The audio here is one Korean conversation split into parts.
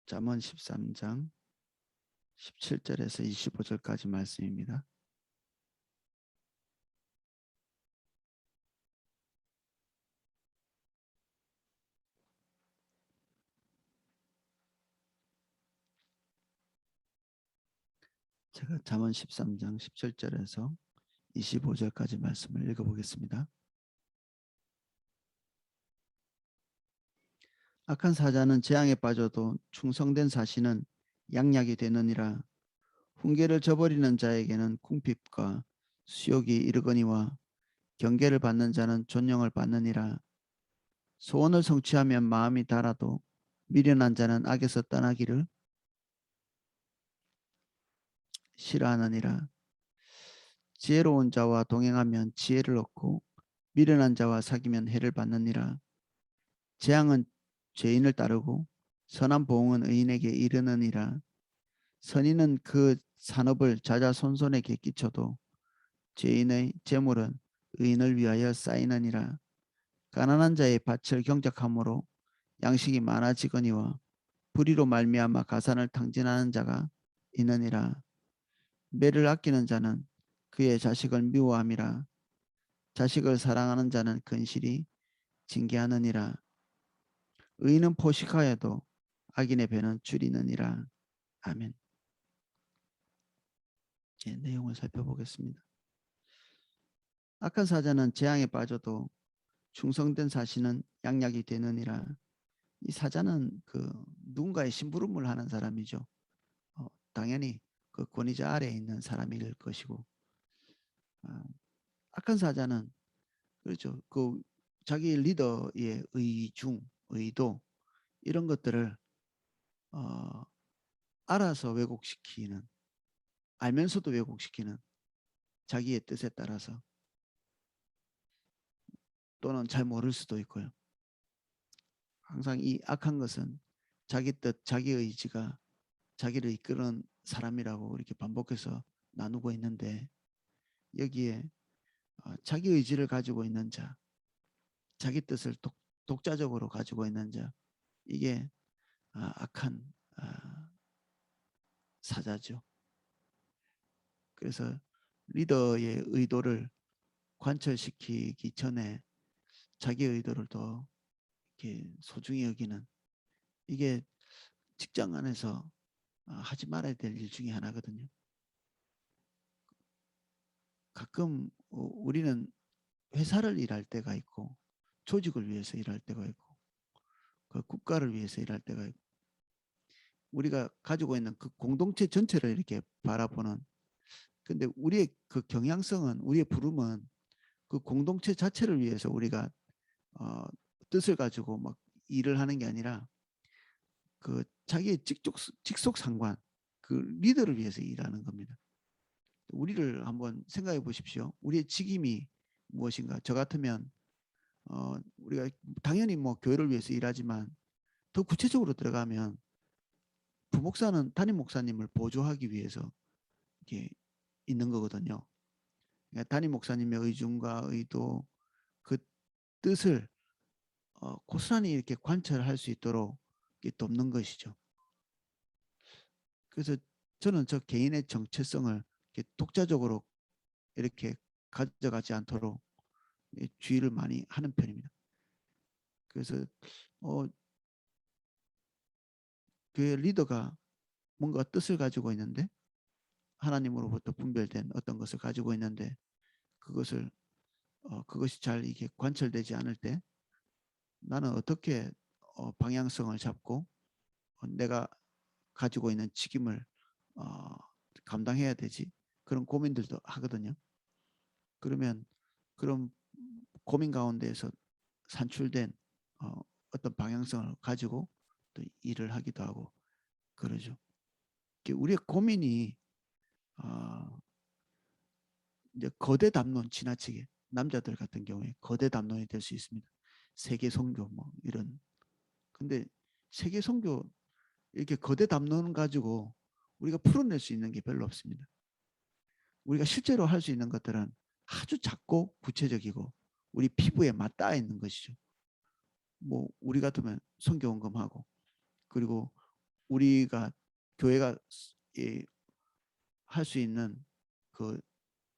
잠언 13장 17절에서 25절까지 말씀입니다. 제가 잠언 13장 17절에서 25절까지 말씀을 읽어보겠습니다. 악한 사자는 재앙에 빠져도 충성된 사신은 양약이 되느니라. 훈계를 저버리는 자에게는 궁핍과 수욕이 이르거니와 경계를 받는 자는 존영을 받느니라. 소원을 성취하면 마음이 달아도 미련한 자는 악에서 떠나기를 싫어하느니라. 지혜로운 자와 동행하면 지혜를 얻고 미련한 자와 사귀면 해를 받느니라. 재앙은 죄인을 따르고 선한 보응은 의인에게 이르느니라. 선인은 그 산업을 자자손손에게 끼쳐도 죄인의 재물은 의인을 위하여 쌓이느니라. 가난한 자의 밭을 경작함으로 양식이 많아지거니와 불의로 말미암아 가산을 탕진하는 자가 있느니라. 매를 아끼는 자는 그의 자식을 미워함이라. 자식을 사랑하는 자는 근실이 징계하느니라. 의인은 포식하여도 악인의 배는 줄이느니라. 아멘. 예, 내용을 살펴보겠습니다. 악한 사자는 재앙에 빠져도 충성된 사신은 양약이 되느니라. 이 사자는 그 누군가의 심부름을 하는 사람이죠. 당연히 그 권위자 아래에 있는 사람일 것이고, 악한 사자는 그렇죠. 그 자기 리더의 의중, 의도 이런 것들을 알아서 왜곡시키는, 알면서도 왜곡시키는 자기의 뜻에 따라서, 또는 잘 모를 수도 있고요. 항상 이 악한 것은 자기 뜻, 자기 의지가 자기를 이끄는 사람이라고 이렇게 반복해서 나누고 있는데, 여기에 자기 의지를 가지고 있는 자, 자기 뜻을 독자적으로 가지고 있는 자, 이게 악한 사자죠. 그래서 리더의 의도를 관철시키기 전에 자기 의도를 더 이렇게 소중히 여기는, 이게 직장 안에서 하지 말아야 될 일 중에 하나거든요. 가끔 우리는 회사를 일할 때가 있고, 조직을 위해서 일할 때가 있고, 그 국가를 위해서 일할 때가 있고, 우리가 가지고 있는 그 공동체 전체를 이렇게 바라보는, 근데 우리의 그 경향성은, 우리의 부름은 그 공동체 자체를 위해서 우리가 뜻을 가지고 막 일을 하는 게 아니라 그 자기의 직속 상관, 그 리더를 위해서 일하는 겁니다. 우리를 한번 생각해 보십시오. 우리의 직임이 무엇인가? 저 같으면 우리가 당연히 뭐 교회를 위해서 일하지만 더 구체적으로 들어가면 부목사는 담임 목사님을 보조하기 위해서 이렇게 있는 거거든요. 그러니까 담임 목사님의 의중과 의도, 그 뜻을 고스란히 이렇게 관찰할 수 있도록 이렇게 돕는 것이죠. 그래서 저는 저 개인의 정체성을 이렇게 독자적으로 이렇게 가져가지 않도록 주의를 많이 하는 편입니다. 그래서 교회 리더가 뭔가 뜻을 가지고 있는데, 하나님으로부터 분별된 어떤 것을 가지고 있는데, 그것을 그것이 잘 이게 관철되지 않을 때 나는 어떻게 방향성을 잡고 내가 가지고 있는 직임을 감당해야 되지, 그런 고민들도 하거든요. 그러면 그런 고민 가운데에서 산출된 어떤 방향성을 가지고 또 일을 하기도 하고 그러죠. 우리의 고민이 이제 거대 담론, 지나치게 남자들 같은 경우에 거대 담론이 될 수 있습니다. 세계 선교 뭐 이런. 근데 세계 선교 이렇게 거대 담론 가지고 우리가 풀어낼 수 있는 게 별로 없습니다. 우리가 실제로 할 수 있는 것들은 아주 작고 구체적이고 우리 피부에 맞닿아 있는 것이죠. 뭐 우리 같으면 선교원금하고, 그리고 우리가 교회가 할 수 있는 그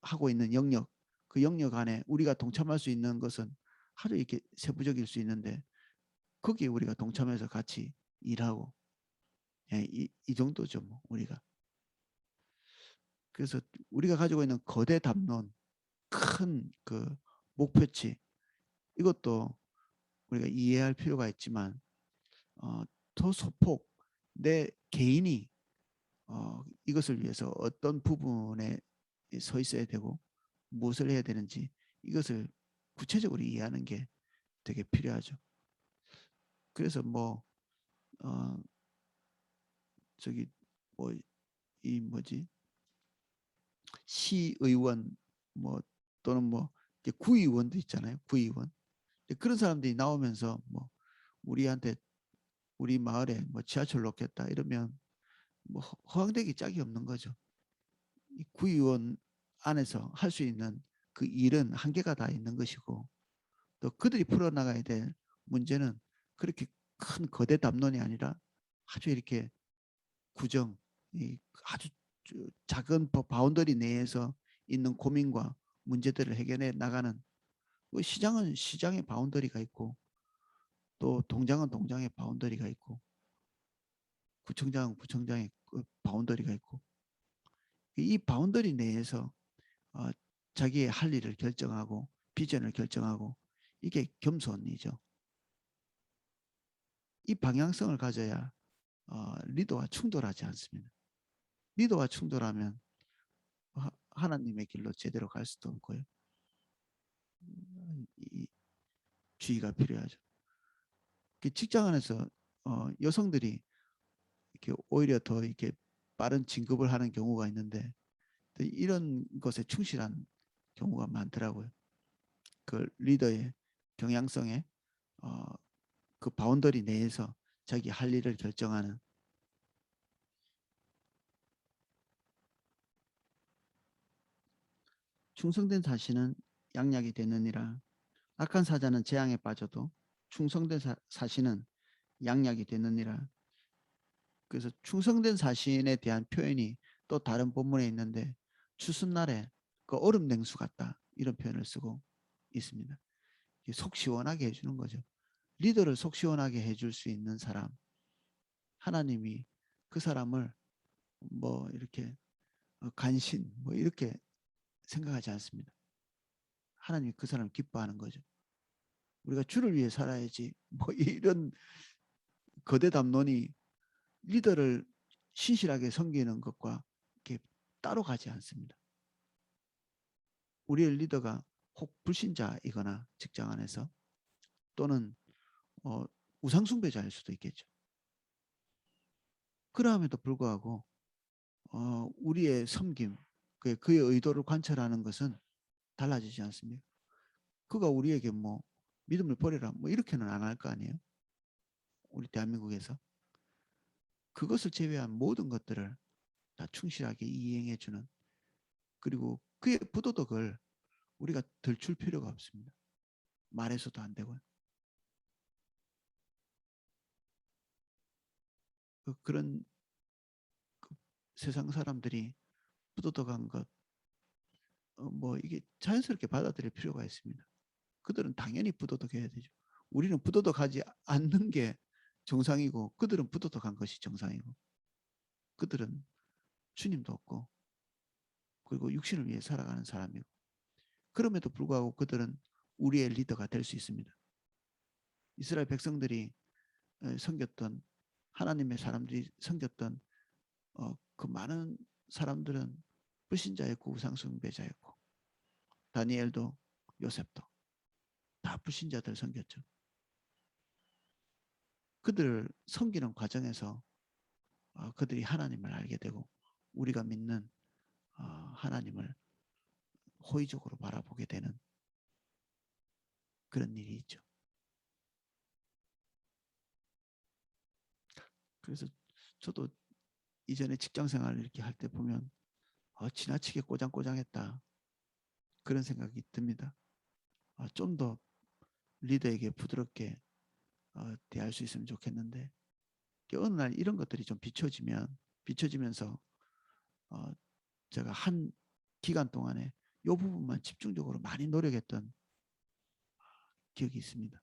하고 있는 영역, 그 영역 안에 우리가 동참할 수 있는 것은 하루 이렇게 세부적일 수 있는데 거기에 우리가 동참해서 같이 일하고 예, 이 정도죠 뭐 우리가. 그래서 우리가 가지고 있는 거대 담론, 큰 그 목표치 이것도 우리가 이해할 필요가 있지만 더 소폭 내 개인이 이것을 위해서 어떤 부분에 서 있어야 되고 무엇을 해야 되는지 이것을 구체적으로 이해하는 게 되게 필요하죠. 그래서 뭐 어, 저기 뭐 이 뭐지 시의원 뭐 또는 뭐 구의원도 있잖아요. 구의원 그런 사람들이 나오면서 뭐 우리한테 우리 마을에 뭐 지하철 놓겠다 이러면 뭐 허황되기 짝이 없는 거죠. 이 구의원 안에서 할 수 있는 그 일은 한계가 다 있는 것이고 또 그들이 풀어나가야 될 문제는 그렇게 큰 거대 담론이 아니라 아주 이렇게 구정 아주 작은 바운더리 내에서 있는 고민과 문제들을 해결해 나가는 시장은 시장의 바운더리가 있고 또 동장은 동장의 바운더리가 있고 구청장은 구청장의 바운더리가 있고 이 바운더리 내에서 어, 자기의 할 일을 결정하고 비전을 결정하고 이게 겸손이죠. 이 방향성을 가져야 리더와 충돌하지 않습니다. 리더와 충돌하면 하나님의 길로 제대로 갈 수도 없고요. 이 주의가 필요하죠. 직장 안에서 여성들이 이렇게 오히려 더 이렇게 빠른 진급을 하는 경우가 있는데 이런 것에 충실한 경우가 많더라고요. 그 리더의 경향성에 어, 그 바운더리 내에서 자기 할 일을 결정하는 충성된 사신은 양약이 되느니라. 악한 사자는 재앙에 빠져도 충성된 사신은 양약이 되느니라. 그래서 충성된 사신에 대한 표현이 또 다른 본문에 있는데 추수날에 그 얼음 냉수 같다 이런 표현을 쓰고 있습니다. 속 시원하게 해주는 거죠. 리더를 속 시원하게 해줄 수 있는 사람 하나님이 그 사람을 뭐 이렇게 간신 뭐 이렇게 생각하지 않습니다. 하나님이 그 사람을 기뻐하는 거죠. 우리가 주를 위해 살아야지 뭐 이런 거대 담론이 리더를 신실하게 섬기는 것과 이렇게 따로 가지 않습니다. 우리의 리더가 혹 불신자이거나 직장 안에서 또는 우상숭배자일 수도 있겠죠. 그럼에도 불구하고 우리의 섬김, 그의 의도를 관철하는 것은 달라지지 않습니다. 그가 우리에게 뭐 믿음을 버려라 뭐 이렇게는 안 할 거 아니에요. 우리 대한민국에서 그것을 제외한 모든 것들을 다 충실하게 이행해 주는 그리고 그의 부도덕을 우리가 들출 필요가 없습니다. 말해서도 안 되고요. 그런 세상 사람들이 부도덕한 것, 뭐 이게 자연스럽게 받아들일 필요가 있습니다. 그들은 당연히 부도덕해야 되죠. 우리는 부도덕하지 않는 게 정상이고 그들은 부도덕한 것이 정상이고 그들은 주님도 없고 그리고 육신을 위해 살아가는 사람이고 그럼에도 불구하고 그들은 우리의 리더가 될 수 있습니다. 이스라엘 백성들이 섬겼던 하나님의 사람들이 섬겼던 그 많은 사람들은 불신자였고 우상숭배자였고 다니엘도 요셉도 다 불신자들 섬겼죠. 그들을 섬기는 과정에서 그들이 하나님을 알게 되고 우리가 믿는 하나님을 호의적으로 바라보게 되는 그런 일이 있죠. 그래서 저도 이전에 직장 생활을 이렇게 할 때 보면 지나치게 꼬장꼬장했다 그런 생각이 듭니다. 좀 더 리더에게 부드럽게 대할 수 있으면 좋겠는데 어느 날 이런 것들이 좀 비춰지면서 제가 한 기간 동안에 이 부분만 집중적으로 많이 노력했던 기억이 있습니다.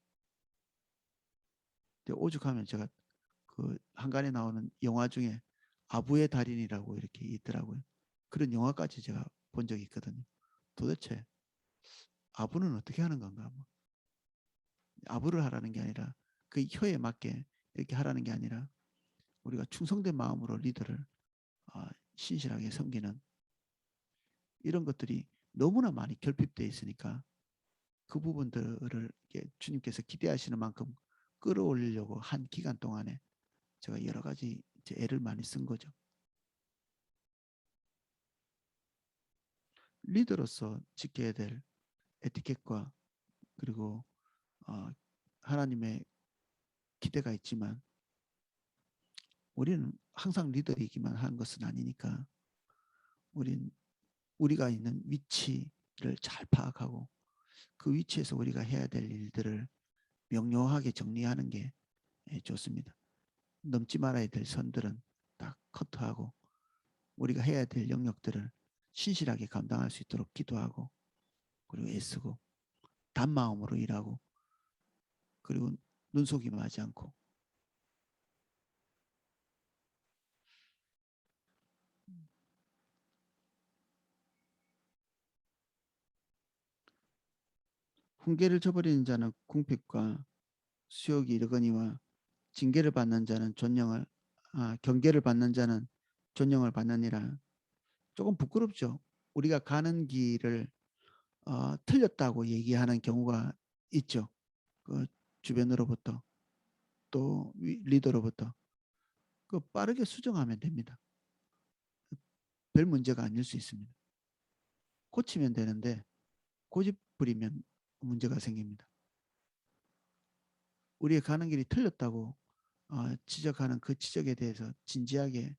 오죽하면 제가 그 한간에 나오는 영화 중에 아부의 달인이라고 이렇게 있더라고요. 그런 영화까지 제가 본 적이 있거든요. 도대체 아부는 어떻게 하는 건가? 뭐. 아부를 하라는 게 아니라 그 혀에 맞게 이렇게 하라는 게 아니라 우리가 충성된 마음으로 리더를 신실하게 섬기는 이런 것들이 너무나 많이 결핍되어 있으니까 그 부분들을 주님께서 기대하시는 만큼 끌어올리려고 한 기간 동안에 제가 여러 가지 애를 많이 쓴 거죠. 리더로서 지켜야 될 에티켓과 그리고 하나님의 기대가 있지만 우리는 항상 리더이기만 한 것은 아니니까 우리가 있는 위치를 잘 파악하고 그 위치에서 우리가 해야 될 일들을 명료하게 정리하는 게 좋습니다. 넘지 말아야 될 선들은 딱 커트하고 우리가 해야 될 영역들을 신실하게 감당할 수 있도록 기도하고 그리고 애쓰고 단마음으로 일하고 그리고 눈속임하지 않고 훈계를 저버리는 자는 궁핍과 수욕이 이르거니와 징계를 받는 자는 경계를 받는 자는 존영을 받느니라. 조금 부끄럽죠. 우리가 가는 길을 틀렸다고 얘기하는 경우가 있죠. 그 주변으로부터 또 리더로부터 그 빠르게 수정하면 됩니다. 별 문제가 아닐 수 있습니다. 고치면 되는데 고집 부리면 문제가 생깁니다. 우리의 가는 길이 틀렸다고 지적하는 그 지적에 대해서 진지하게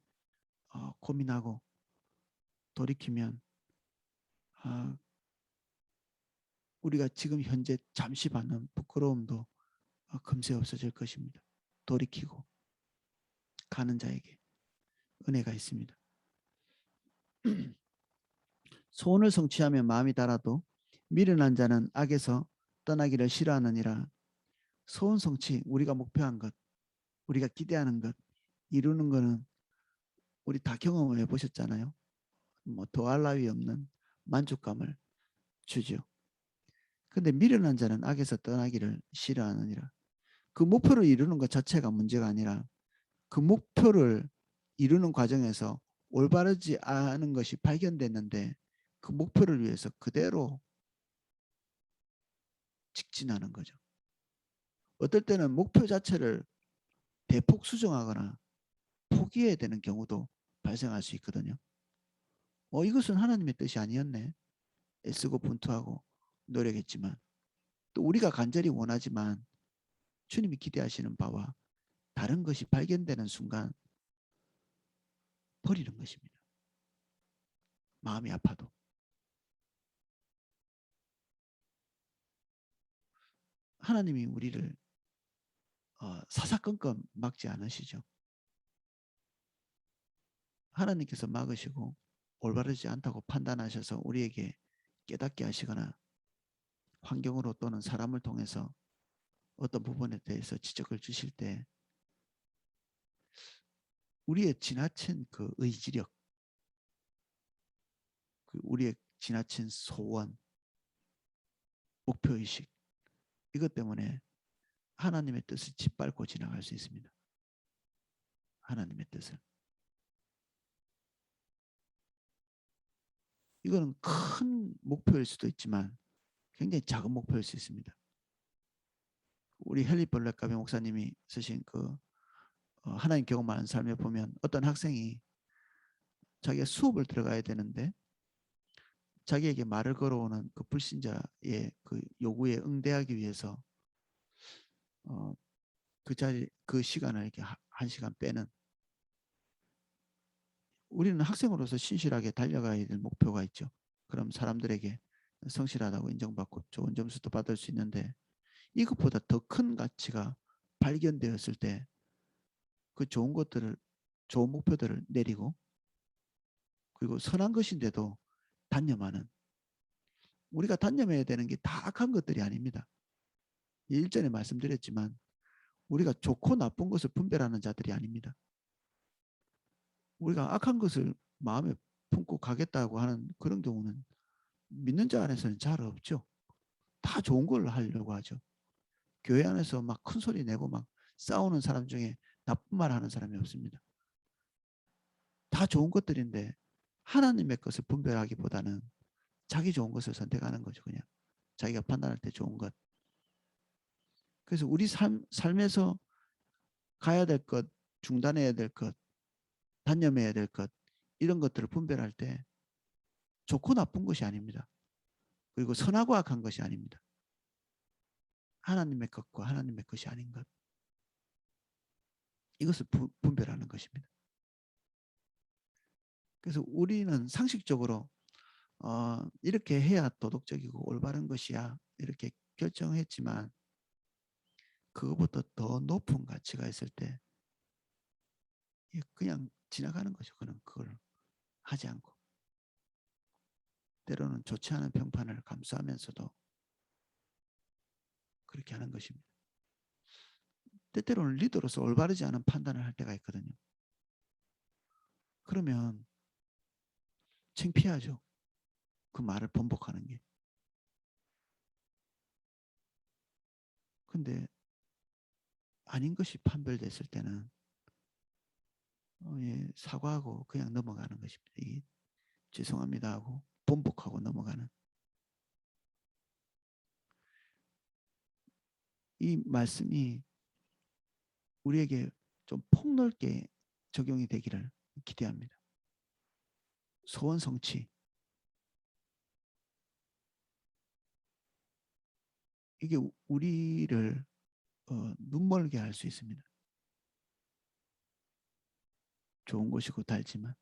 고민하고 돌이키면 우리가 지금 현재 잠시 받는 부끄러움도 금세 없어질 것입니다. 돌이키고 가는 자에게 은혜가 있습니다. 소원을 성취하며 마음이 달아도 미련한 자는 악에서 떠나기를 싫어하느니라. 소원 성취, 우리가 목표한 것, 우리가 기대하는 것, 이루는 것은 우리 다 경험을 해보셨잖아요. 뭐 더할 나위 없는 만족감을 주죠. 근데 미련한 자는 악에서 떠나기를 싫어하느니라. 그 목표를 이루는 것 자체가 문제가 아니라 그 목표를 이루는 과정에서 올바르지 않은 것이 발견됐는데 그 목표를 위해서 그대로 직진하는 거죠. 어떨 때는 목표 자체를 대폭 수정하거나 포기해야 되는 경우도 발생할 수 있거든요. 이것은 하나님의 뜻이 아니었네. 애쓰고 분투하고 노력했지만 또 우리가 간절히 원하지만 주님이 기대하시는 바와 다른 것이 발견되는 순간 버리는 것입니다. 마음이 아파도. 하나님이 우리를 사사건건 막지 않으시죠. 하나님께서 막으시고 올바르지 않다고 판단하셔서 우리에게 깨닫게 하시거나 환경으로 또는 사람을 통해서 어떤 부분에 대해서 지적을 주실 때 우리의 지나친 그 의지력, 우리의 지나친 소원, 목표의식 이것 때문에 하나님의 뜻을 짓밟고 지나갈 수 있습니다. 하나님의 뜻을. 이거는 큰 목표일 수도 있지만 굉장히 작은 목표일 수 있습니다. 우리 헨리 벌레카베 목사님이 쓰신 그 하나님 경험 많은 삶에 보면 어떤 학생이 자기가 수업을 들어가야 되는데 자기에게 말을 걸어오는 그 불신자의 그 요구에 응대하기 위해서 그 시간을 이렇게 한 시간 빼는 우리는 학생으로서 신실하게 달려가야 될 목표가 있죠. 그럼 사람들에게 성실하다고 인정받고 좋은 점수도 받을 수 있는데 이것보다 더 큰 가치가 발견되었을 때 그 좋은 것들을, 좋은 목표들을 내리고, 그리고 선한 것인데도 단념하는, 우리가 단념해야 되는 게 다 악한 것들이 아닙니다. 일전에 말씀드렸지만 우리가 좋고 나쁜 것을 분별하는 자들이 아닙니다. 우리가 악한 것을 마음에 품고 가겠다고 하는 그런 경우는 믿는 자 안에서는 잘 없죠. 다 좋은 걸 하려고 하죠. 교회 안에서 막 큰 소리 내고 막 싸우는 사람 중에 나쁜 말 하는 사람이 없습니다. 다 좋은 것들인데 하나님의 것을 분별하기보다는 자기 좋은 것을 선택하는 거죠. 그냥 자기가 판단할 때 좋은 것. 그래서 우리 삶에서 가야 될 것, 중단해야 될 것, 단념해야 될 것, 이런 것들을 분별할 때 좋고 나쁜 것이 아닙니다. 그리고 선하고 악한 것이 아닙니다. 하나님의 것과 하나님의 것이 아닌 것. 이것을 분별하는 것입니다. 그래서 우리는 상식적으로 이렇게 해야 도덕적이고 올바른 것이야 이렇게 결정했지만 그것보다 더 높은 가치가 있을 때 그냥 지나가는 거죠. 그걸 하지 않고 때로는 좋지 않은 평판을 감수하면서도 그렇게 하는 것입니다. 때때로는 리더로서 올바르지 않은 판단을 할 때가 있거든요. 그러면 창피하죠. 그 말을 번복하는 게. 근데 아닌 것이 판별됐을 때는 사과하고 그냥 넘어가는 것입니다. 죄송합니다 하고 번복하고 넘어가는. 이 말씀이 우리에게 좀 폭넓게 적용이 되기를 기대합니다. 소원 성취. 이게 우리를 눈멀게 할 수 있습니다. 좋은 곳이고 달지만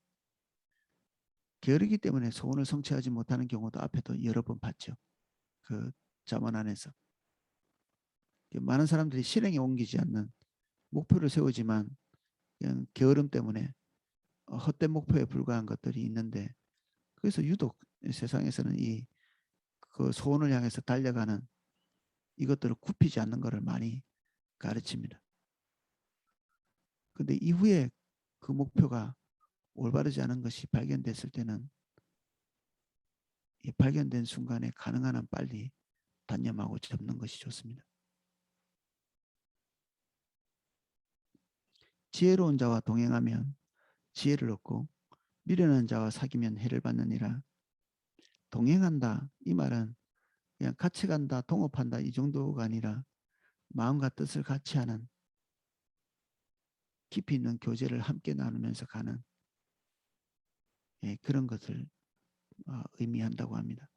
게으르기 때문에 소원을 성취하지 못하는 경우도 앞에도 여러 번 봤죠. 그 자문 안에서 많은 사람들이 실행에 옮기지 않는 목표를 세우지만 그냥 게으름 때문에 헛된 목표에 불과한 것들이 있는데 그래서 유독 세상에서는 그 소원을 향해서 달려가는 이것들을 굽히지 않는 것을 많이 가르칩니다. 근데 이후에 그 목표가 올바르지 않은 것이 발견됐을 때는 발견된 순간에 가능한 한 빨리 단념하고 접는 것이 좋습니다. 지혜로운 자와 동행하면 지혜를 얻고 미련한 자와 사귀면 해를 받느니라. 동행한다 이 말은 그냥 같이 간다 동업한다 이 정도가 아니라 마음과 뜻을 같이 하는 깊이 있는 교제를 함께 나누면서 가는 그런 것을 의미한다고 합니다.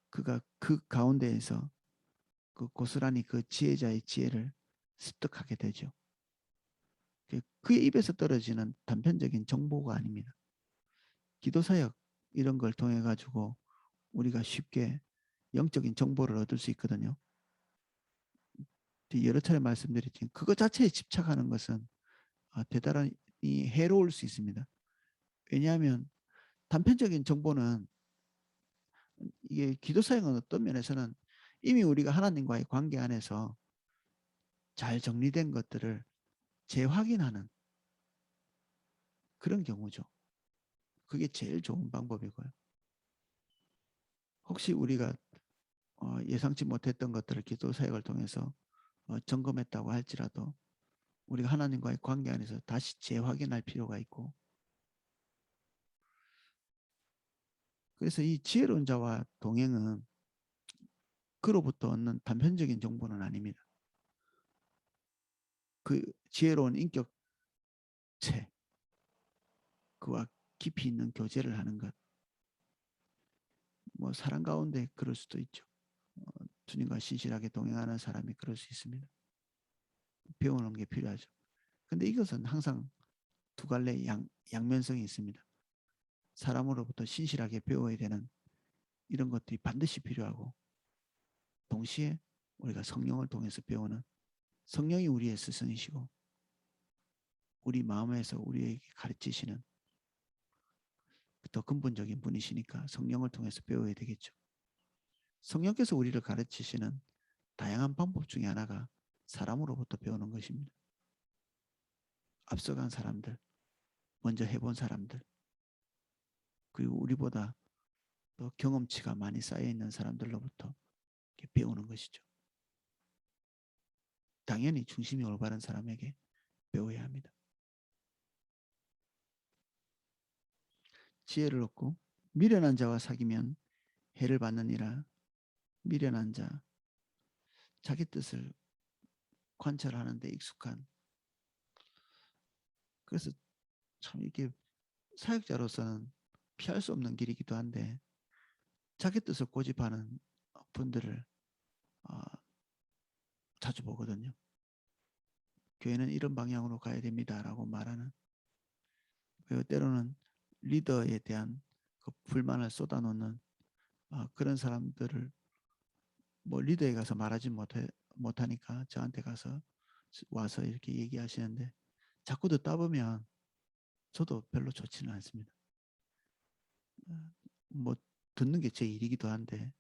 그가 그 가운데에서 그 고스란히 그 지혜자의 지혜를 습득하게 되죠. 그의 입에서 떨어지는 단편적인 정보가 아닙니다. 기도사역 이런 걸 통해 가지고 우리가 쉽게 영적인 정보를 얻을 수 있거든요. 여러 차례 말씀드렸지만 그것 자체에 집착하는 것은 대단히 해로울 수 있습니다. 왜냐하면 단편적인 정보는 이게 기도사역은 어떤 면에서는 이미 우리가 하나님과의 관계 안에서 잘 정리된 것들을 재확인하는 그런 경우죠. 그게 제일 좋은 방법이고요. 혹시 우리가 예상치 못했던 것들을 기도 사역을 통해서 점검했다고 할지라도 우리가 하나님과의 관계 안에서 다시 재확인할 필요가 있고 그래서 이 지혜로운 자와 동행은 그로부터 얻는 단편적인 정보는 아닙니다. 그 지혜로운 인격체 그와 깊이 있는 교제를 하는 것. 뭐 사람 가운데 그럴 수도 있죠. 주님과 신실하게 동행하는 사람이 그럴 수 있습니다. 배우는 게 필요하죠. 근데 이것은 항상 두 갈래 양면성이 있습니다. 사람으로부터 신실하게 배워야 되는 이런 것들이 반드시 필요하고 동시에 우리가 성령을 통해서 배우는 성령이 우리의 스승이시고 우리 마음에서 우리에게 가르치시는 더 근본적인 분이시니까 성령을 통해서 배워야 되겠죠. 성령께서 우리를 가르치시는 다양한 방법 중에 하나가 사람으로부터 배우는 것입니다. 앞서간 사람들, 먼저 해본 사람들, 그리고 우리보다 또 경험치가 많이 쌓여 있는 사람들로부터 배우는 것이죠. 당연히 중심이 올바른 사람에게 배워야 합니다. 지혜를 얻고 미련한 자와 사귀면 해를 받느니라. 미련한 자, 자기 뜻을 관찰하는 데 익숙한, 그래서 참 이게 사역자로서는 피할 수 없는 길이기도 한데 자기 뜻을 고집하는 분들을 자주 보거든요. 교회는 이런 방향으로 가야 됩니다라고 말하는, 그리고 때로는 리더에 대한 그 불만을 쏟아놓는 그런 사람들을 뭐 리더에 가서 말하지 못하니까 저한테 가서 와서 이렇게 얘기하시는데 자꾸 듣다 보면 저도 별로 좋지는 않습니다. 뭐 듣는 게 제 일이기도 한데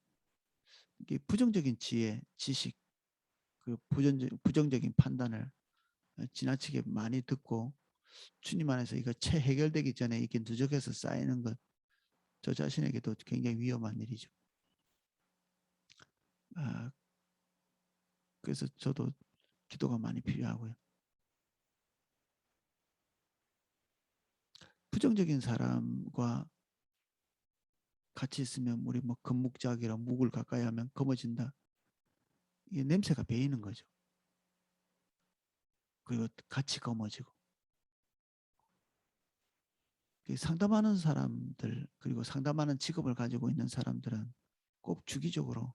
이게 부정적인 지혜, 지식, 그 부정적인 판단을 지나치게 많이 듣고 주님 안에서 이거 채 해결되기 전에 이렇게 누적해서 쌓이는 것, 저 자신에게도 굉장히 위험한 일이죠. 그래서 저도 기도가 많이 필요하고요. 부정적인 사람과 같이 있으면 우리 뭐 금묵작이라 묵을 가까이 하면 검어진다. 이게 냄새가 배이는 거죠. 그리고 같이 검어지고. 상담하는 사람들, 그리고 상담하는 직업을 가지고 있는 사람들은 꼭 주기적으로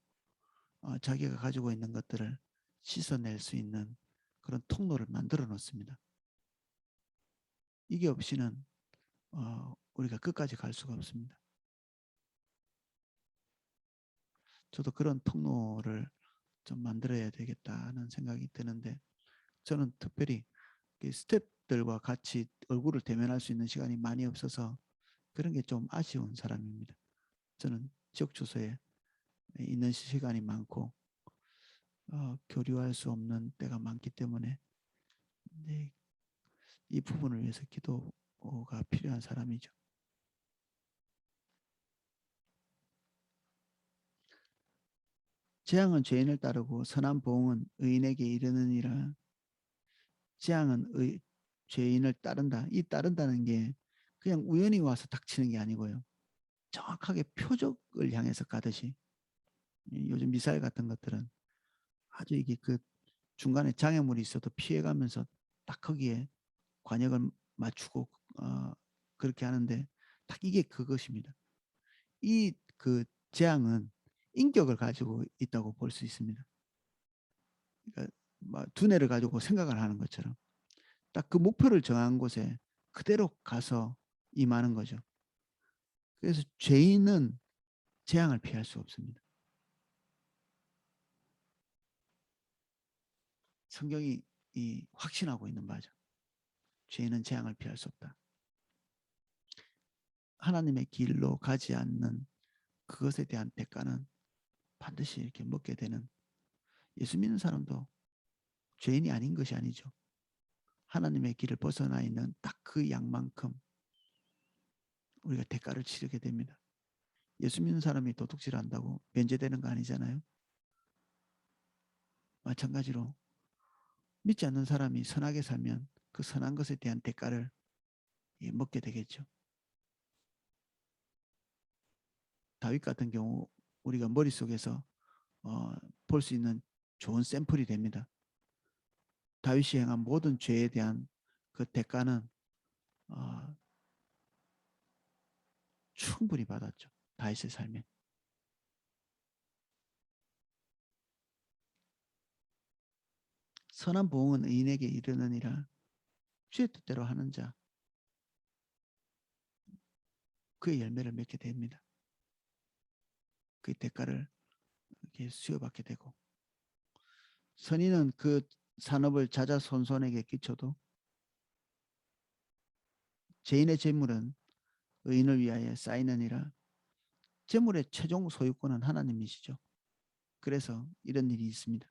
자기가 가지고 있는 것들을 씻어낼 수 있는 그런 통로를 만들어 놓습니다. 이게 없이는 우리가 끝까지 갈 수가 없습니다. 저도 그런 통로를 좀 만들어야 되겠다는 생각이 드는데 저는 특별히 스태프들과 같이 얼굴을 대면할 수 있는 시간이 많이 없어서 그런 게 좀 아쉬운 사람입니다. 저는 지역 주소에 있는 시간이 많고 교류할 수 없는 때가 많기 때문에 네, 이 부분을 위해서 기도가 필요한 사람이죠. 재앙은 죄인을 따르고 선한 보응은 의인에게 이르느니라. 재앙은 죄인을 따른다. 이 따른다는 게 그냥 우연히 와서 닥치는 게 아니고요. 정확하게 표적을 향해서 가듯이 요즘 미사일 같은 것들은 아주 이게 그 중간에 장애물이 있어도 피해가면서 딱 거기에 관역을 맞추고 그렇게 하는데 딱 이게 그것입니다. 이 그 재앙은 인격을 가지고 있다고 볼 수 있습니다. 그러니까 두뇌를 가지고 생각을 하는 것처럼 딱 그 목표를 정한 곳에 그대로 가서 임하는 거죠. 그래서 죄인은 재앙을 피할 수 없습니다. 성경이 확신하고 있는 바죠. 죄인은 재앙을 피할 수 없다. 하나님의 길로 가지 않는 그것에 대한 대가는 반드시 이렇게 먹게 되는, 예수 믿는 사람도 죄인이 아닌 것이 아니죠. 하나님의 길을 벗어나 있는 딱 그 양만큼 우리가 대가를 치르게 됩니다. 예수 믿는 사람이 도둑질한다고 면제되는 거 아니잖아요. 마찬가지로 믿지 않는 사람이 선하게 살면 그 선한 것에 대한 대가를 먹게 되겠죠. 다윗 같은 경우 우리가 머릿속에서 볼 수 있는 좋은 샘플이 됩니다. 다윗이 행한 모든 죄에 대한 그 대가는 충분히 받았죠. 다윗의 삶에. 선한 보응은 의인에게 이르느니라. 주의 뜻대로 하는 자 그의 열매를 맺게 됩니다. 그의 대가를 이렇게 수여받게 되고, 선인은 그 산업을 자자손손에게 끼쳐도 죄인의 재물은 의인을 위하여 쌓이느니라. 재물의 최종 소유권은 하나님이시죠. 그래서 이런 일이 있습니다.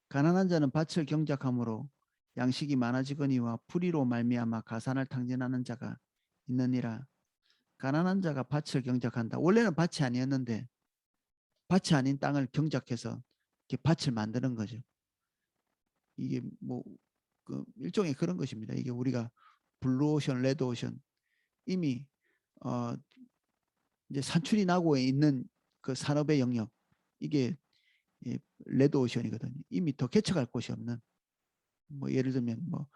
가난한 자는 밭을 경작함으로 양식이 많아지거니와 불의로 말미암아 가산을 탕진하는 자가 있느니라. 가난한 자가 밭을 경작한다. 원래는 밭이 아니었는데 밭이 아닌 땅을 경작해서 이렇게 밭을 만드는 거죠. 이게 뭐 그 일종의 그런 것입니다. 이게 우리가 블루오션, 레드오션 이미 이제 산출이 나고 있는 그 산업의 영역 이게 레드오션이거든요. 이미 더 개척할 곳이 없는 뭐 예를 들면 뭐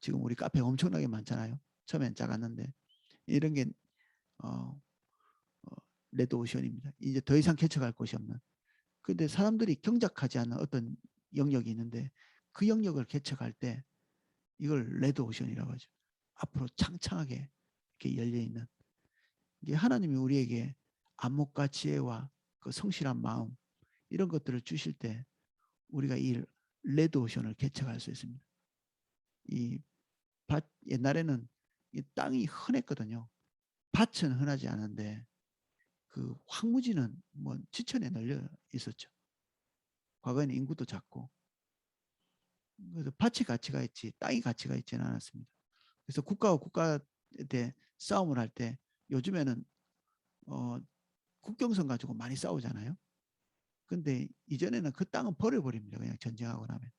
지금 우리 카페 엄청나게 많잖아요. 처음엔 작았는데 이런 게 어, 레드오션입니다. 이제 더 이상 개척할 곳이 없는. 근데 사람들이 경작하지 않는 어떤 영역이 있는데 그 영역을 개척할 때 이걸 레드오션이라고 하죠. 앞으로 창창하게 이렇게 열려 있는 이게 하나님이 우리에게 안목과 지혜와 그 성실한 마음 이런 것들을 주실 때 우리가 이 레드오션을 개척할 수 있습니다. 이 밭 옛날에는 이 땅이 흔했거든요. 밭은 흔하지 않은데 그 황무지는 뭐 지천에 널려 있었죠. 과거에는 인구도 작고 그래서 밭이 가치가 있지 땅이 가치가 있지는 않았습니다. 그래서 국가와 국가에 싸움을 할 때 요즘에는 국경선 가지고 많이 싸우잖아요. 근데 이전에는 그 땅은 버려버립니다. 그냥 전쟁하고 나면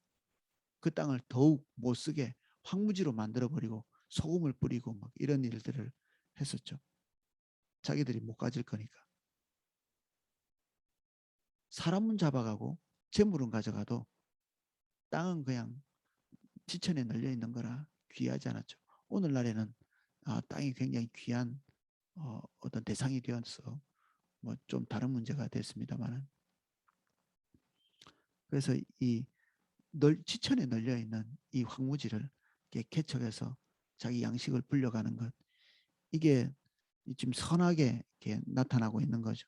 그 땅을 더욱 못 쓰게 황무지로 만들어버리고 소금을 뿌리고 막 이런 일들을 했었죠. 자기들이 못 가질 거니까. 사람은 잡아가고 재물은 가져가도 땅은 그냥 지천에 널려 있는 거라 귀하지 않았죠. 오늘날에는 땅이 굉장히 귀한 어떤 대상이 되어서 뭐 좀 다른 문제가 됐습니다만은 그래서 이 지천에 널려 있는 이 황무지를 개척해서 자기 양식을 불려가는 것 이게 지금 선하게 이렇게 나타나고 있는 거죠.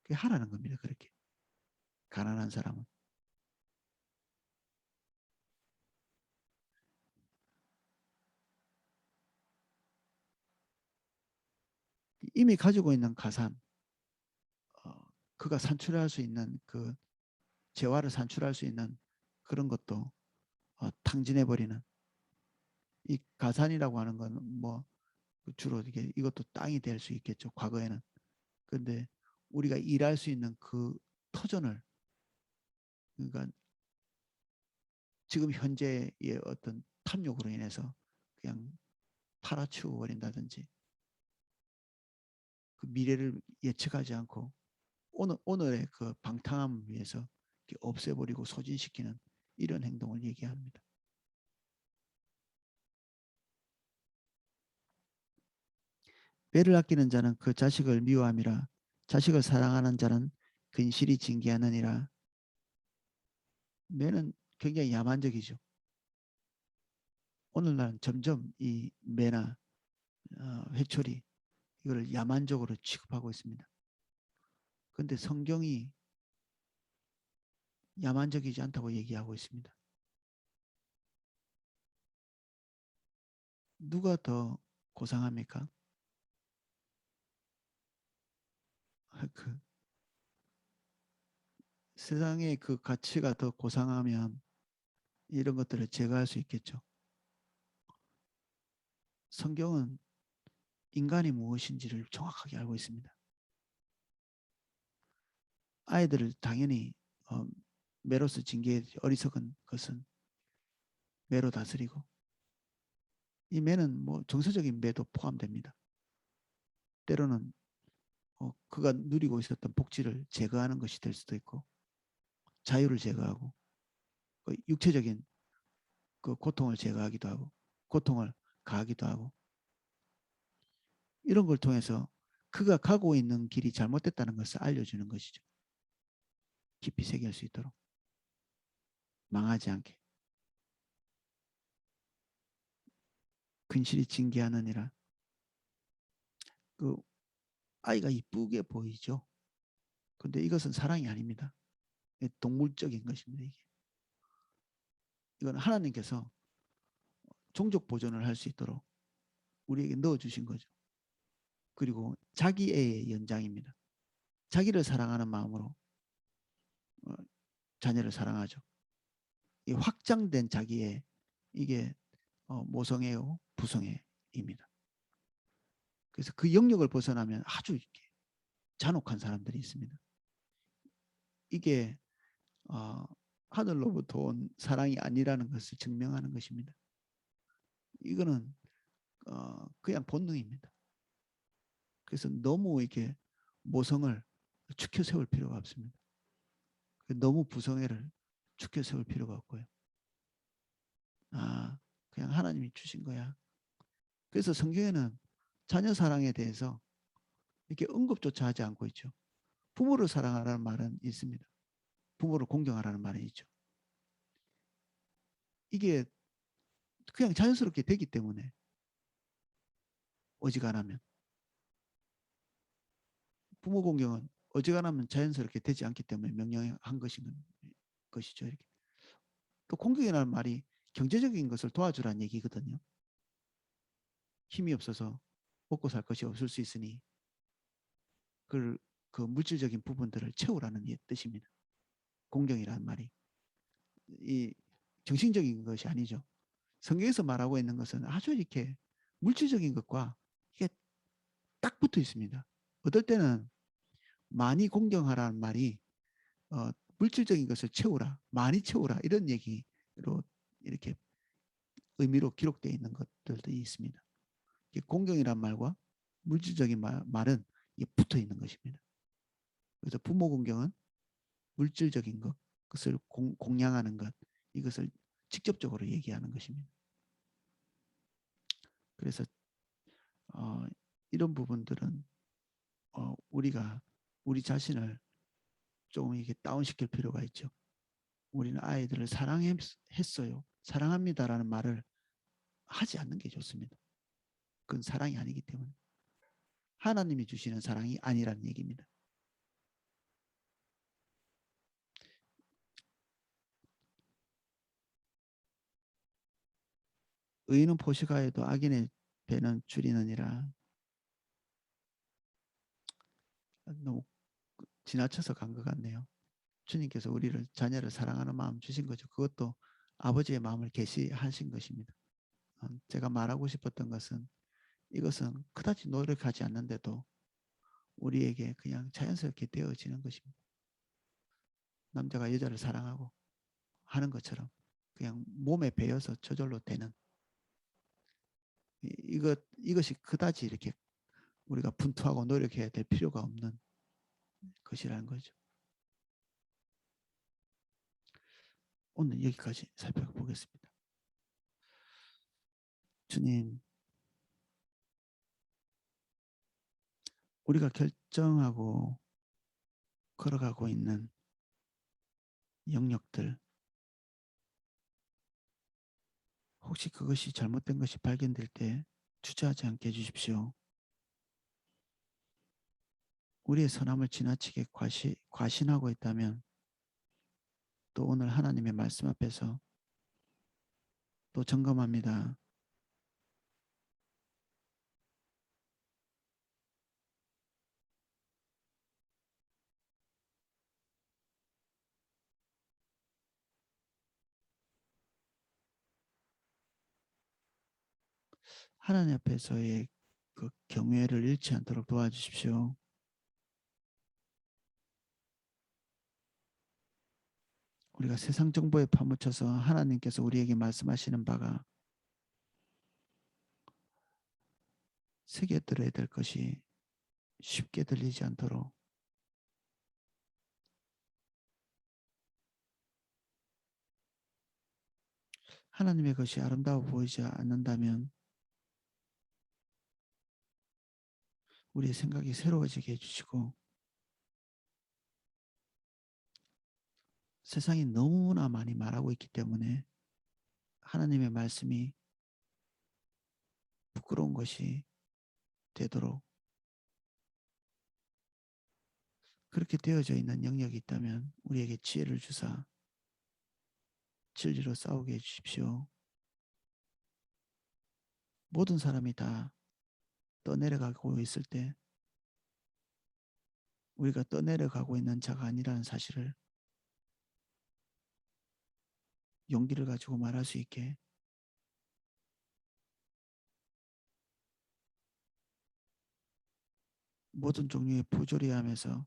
그게 하라는 겁니다. 그렇게 가난한 사람은 이미 가지고 있는 가산 그가 산출할 수 있는 그 재화를 산출할 수 있는 그런 것도 탕진해버리는 이 가산이라고 하는 건 뭐 주로 이게 이것도 땅이 될 수 있겠죠. 과거에는. 그런데 우리가 일할 수 있는 그 터전을 그러니까 지금 현재의 어떤 탐욕으로 인해서 그냥 팔아치워 버린다든지 그 미래를 예측하지 않고 오늘의 그 방탕함을 위해서 없애버리고 소진시키는 이런 행동을 얘기합니다. 배를 아끼는 자는 그 자식을 미워함이라 자식을 사랑하는 자는 근실이 징계하느니라. 매는 굉장히 야만적이죠. 오늘날은 점점 이 매나 회초리 이걸 야만적으로 취급하고 있습니다. 그런데 성경이 야만적이지 않다고 얘기하고 있습니다. 누가 더 고상합니까? 그 세상의 그 가치가 더 고상하면 이런 것들을 제거할 수 있겠죠. 성경은 인간이 무엇인지를 정확하게 알고 있습니다. 아이들을 당연히 매로서 징계해 어리석은 것은 매로 다스리고 이 매는 뭐 정서적인 매도 포함됩니다. 때로는 그가 누리고 있었던 복지를 제거하는 것이 될 수도 있고 자유를 제거하고 그 육체적인 그 고통을 제거하기도 하고 고통을 가하기도 하고 이런 걸 통해서 그가 가고 있는 길이 잘못됐다는 것을 알려주는 것이죠. 깊이 새길 수 있도록 망하지 않게 근실이 징계하느니라. 그 아이가 이쁘게 보이죠. 근데 이것은 사랑이 아닙니다. 동물적인 것입니다. 이게. 이건 하나님께서 종족 보존을 할 수 있도록 우리에게 넣어주신 거죠. 그리고 자기애의 연장입니다. 자기를 사랑하는 마음으로 자녀를 사랑하죠. 이 확장된 자기애, 이게 모성애요, 부성애입니다. 그래서 그 영역을 벗어나면 아주 이렇게 잔혹한 사람들이 있습니다. 이게 하늘로부터 온 사랑이 아니라는 것을 증명하는 것입니다. 이거는 그냥 본능입니다. 그래서 너무 이렇게 모성을 축혀 세울 필요가 없습니다. 너무 부성애를 축혀 세울 필요가 없고요. 그냥 하나님이 주신 거야. 그래서 성경에는 자녀 사랑에 대해서 이렇게 언급조차 하지 않고 있죠. 부모를 사랑하라는 말은 있습니다. 부모를 공경하라는 말은 있죠. 이게 그냥 자연스럽게 되기 때문에 어지간하면 부모 공경은 어지간하면 자연스럽게 되지 않기 때문에 명령한 것이죠. 이렇게. 또 공경이라는 말이 경제적인 것을 도와주라는 얘기거든요. 힘이 없어서 먹고 살 것이 없을 수 있으니 그 물질적인 부분들을 채우라는 뜻입니다. 공경이라는 말이 이 정신적인 것이 아니죠. 성경에서 말하고 있는 것은 아주 이렇게 물질적인 것과 이게 딱 붙어 있습니다. 어떨 때는 많이 공경하라는 말이 물질적인 것을 채우라, 많이 채우라 이런 얘기로 이렇게 의미로 기록되어 있는 것들도 있습니다. 공경이란 말과 물질적인 말은 붙어 있는 것입니다. 그래서 부모 공경은 물질적인 것, 그것을 공양하는 것, 이것을 직접적으로 얘기하는 것입니다. 그래서 이런 부분들은 우리가 우리 자신을 조금 이게 다운시킬 필요가 있죠. 우리는 아이들을 사랑했어요. 사랑합니다라는 말을 하지 않는 게 좋습니다. 그건 사랑이 아니기 때문에. 하나님이 주시는 사랑이 아니라는 얘기입니다. 의인은 포식하여도 악인의 배는 줄이느니라. 너무 지나쳐서 간 것 같네요. 주님께서 우리를 자녀를 사랑하는 마음 주신 거죠. 그것도 아버지의 마음을 계시하신 것입니다. 제가 말하고 싶었던 것은 이것은 그다지 노력하지 않는데도 우리에게 그냥 자연스럽게 되어지는 것입니다. 남자가 여자를 사랑하고 하는 것처럼 그냥 몸에 배어서 저절로 되는 이것이 그다지 이렇게 우리가 분투하고 노력해야 될 필요가 없는 것이라는 거죠. 오늘 여기까지 살펴보겠습니다. 주님, 우리가 결정하고 걸어가고 있는 영역들, 혹시 그것이 잘못된 것이 발견될 때 주저하지 않게 해주십시오. 우리의 선함을 지나치게 과신하고 있다면 또 오늘 하나님의 말씀 앞에서 또 점검합니다. 하나님 앞에서의 그 경외를 잃지 않도록 도와주십시오. 우리가 세상 정보에 파묻혀서 하나님께서 우리에게 말씀하시는 바가 새겨 들어야 될 것이 쉽게 들리지 않도록 하나님의 것이 아름다워 보이지 않는다면 우리의 생각이 새로워지게 해주시고 세상이 너무나 많이 말하고 있기 때문에 하나님의 말씀이 부끄러운 것이 되도록 그렇게 되어져 있는 영역이 있다면 우리에게 지혜를 주사 진리로 싸우게 해주십시오. 모든 사람이 다 떠내려가고 있을 때 우리가 떠내려가고 있는 자가 아니라는 사실을 용기를 가지고 말할 수 있게 모든 종류의 부조리함에서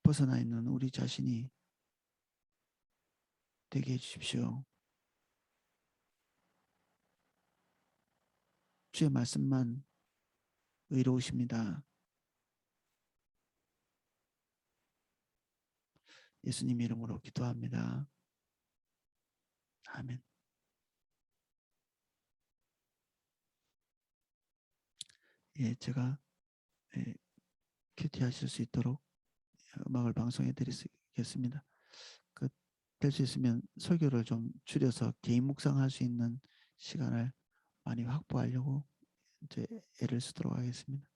벗어나 있는 우리 자신이 되게 해주십시오. 주의 말씀만 의로우십니다. 예수님 이름으로 기도합니다. 아멘. 예, 제가 큐티 하실 수 있도록 음악을 방송해 드리겠습니다. 될 수 있으면 설교를 좀 줄여서 개인 묵상할 수 있는 시간을 많이 확보하려고 이제 애를 쓰도록 하겠습니다.